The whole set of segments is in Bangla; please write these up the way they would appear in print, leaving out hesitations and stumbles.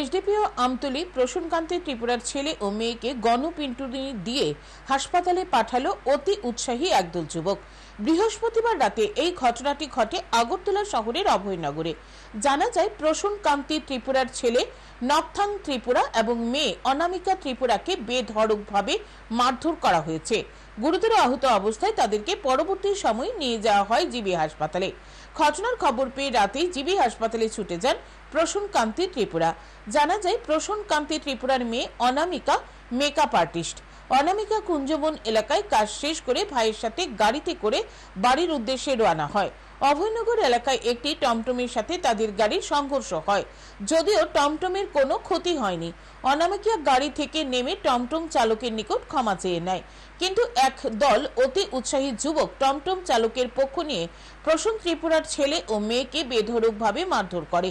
এসডিপিও আমতলী প্রসূনকান্তি ত্রিপুরার ছেলে ও মেয়েকে গণপিটুনি দিয়ে হাসপাতালে পাঠালো অতি উৎসাহী একদল যুবক। বৃহস্পতিবার রাতে এই ঘটনাটি ঘটে আগরতলা শহরের অভয়নগরে। জানা যায়, প্রসূনকান্তি ত্রিপুরার ছেলে নকথাং ত্রিপুরা এবং মেয়ে অনামিকা ত্রিপুরাকে বেধড়কভাবে মারধর করা হয়েছে। গুরুতর আহত অবস্থায় তাদেরকে পরবর্তী সময় নিয়ে যাওয়া হয় জিবি হাসপাতালে। ঘটনার খবর পেয়ে রাতেই জিবি হাসপাতালে ছুটে যান প্রসূনকান্তি ত্রিপুরা। জানা যায়, প্রসূনকান্তি ত্রিপুরার মেয়ে অনামিকা মেকআপ আর্টিস্ট। অনামিকা কুঞ্জবন এলাকায় কাজ শেষ করে ভাইয়ের সাথে গাড়িতে করে বাড়ির উদ্দেশ্যে রওনা হয়। অভয়নগর এলাকায় একটি টমটমের সাথে তাদের গাড়ির সংঘর্ষ হয়, যদিও টমটমের কোনো ক্ষতি হয়নি। অনামিকা গাড়ি থেকে নেমে টমটম চালকের নিকট ক্ষমা চেয়ে নেয়, কিন্তু এক দল অতি উৎসাহী যুবক টমটম চালকের পক্ষ নিয়ে প্রসূন ত্রিপুরার ছেলে ও মেয়েকে বেধড়কভাবে মারধর করে।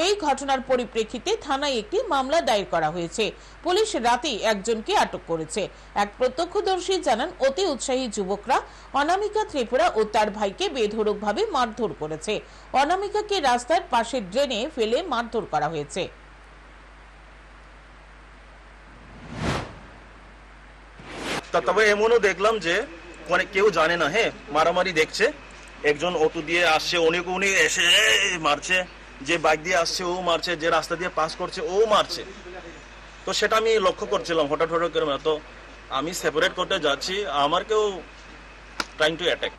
এই ঘটনার পরিপ্রেক্ষিতে থানায় একটি মামলা দায়ের করা হয়েছে। পুলিশ রাতেই একজনকে আটক করেছে। এক প্রত্যক্ষদর্শী জানান, অতি উৎসাহী যুবকরা অনামিকা ত্রিপুরা ও তার ভাইকে বেধড়কভাবে মারধর করেছে। অনামিকাকে রাস্তার পাশে ড্রেনে ফেলে মারধর করা হয়েছে। তবে এমনও দেখলাম যে কেউ জানে না, হ্যাঁ, মারামারি দেখছে, একজন অটো দিয়ে আসছে, উনি এসে মারছে, যে বাইক দিয়ে আসছে ও মারছে, যে রাস্তা দিয়ে পাস করছে ও মারছে। তো সেটা আমি লক্ষ্য করছিলাম হঠাৎ করে, তো আমি সেপারেট করতে যাচ্ছি, আমার কেউ ট্রাইং টু অ্যাটাক।